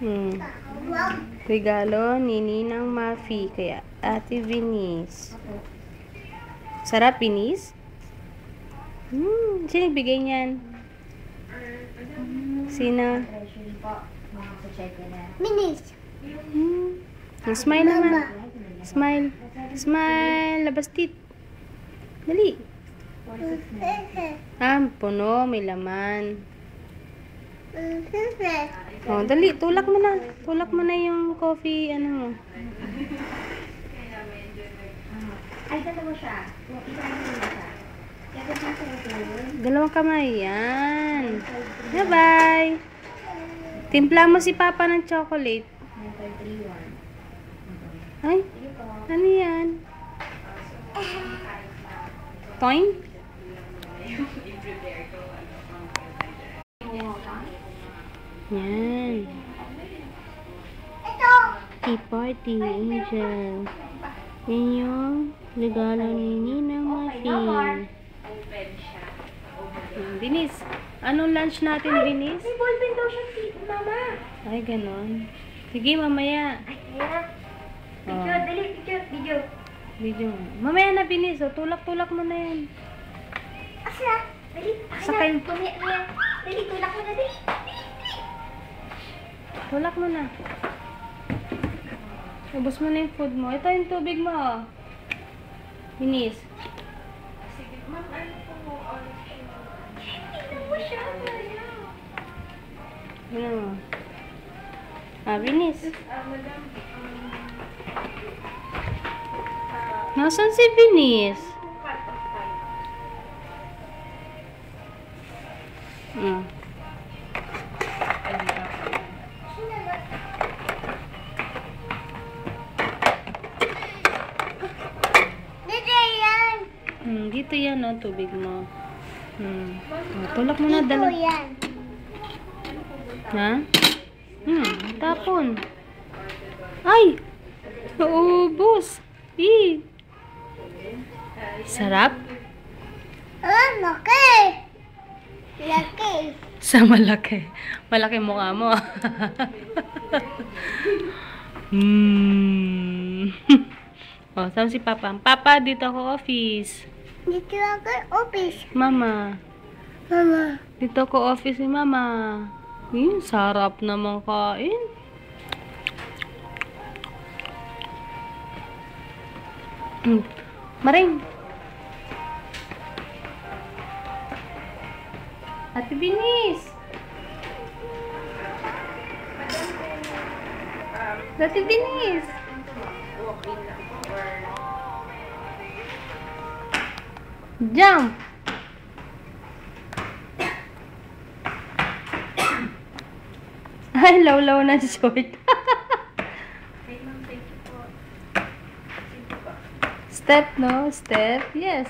Hmm. Regalo ni Ninang Mafi kaya Ate Venice. Sarap, Venice? Sino bigay niyan? Sino? Venice. Smile naman. Smile. Smile. Labas tit. Dali. Puno. May laman. Oh, dali. Tulak mo na. Tulak mo na yung coffee, ano mo. Ay, dalawa siya. Dalawang kamay. Yan. Bye-bye. Timpla mo si Papa ng chocolate. Ay, ano yan? Toin? Yan. Ito. Tea party, Angel. Yan yung regalo ni Ninang Mafi. Binis, anong lunch natin, Binis? May ballpen daw siya, Mama. Ay, ganon. Sige, mamaya. Ay, kaya. Video, dali, video. Video. Mamaya na, Binis. O, tulak-tulak mo na yan. Asa? Dali, Sakay. Dali, tulak mo na, dali. Tulak mo na. Ubus mo na yung food mo. Ito yung tubig mo, oh. Binis. Sige, Ma'am, ano po? Tingnan mo siya. Ano mo? Binis. Madam, Nasaan si Binis? Dito yan, oh, tubig mo. Tulak mo na, dala. yan. Ha? Tapon. Ay! Naubos. Sarap? Laki. Laki. Sa malaki. Malaki mukha mo. Oh, saan si Papa? Papa, dito ako office. Dito ako office. Mama. Mama. Dito ako office ni Mama. Sarap naman kain. Maring. Ate Binis. Ate Binis. Jump. Ay, law-law na short. Step, no? Step. Yes.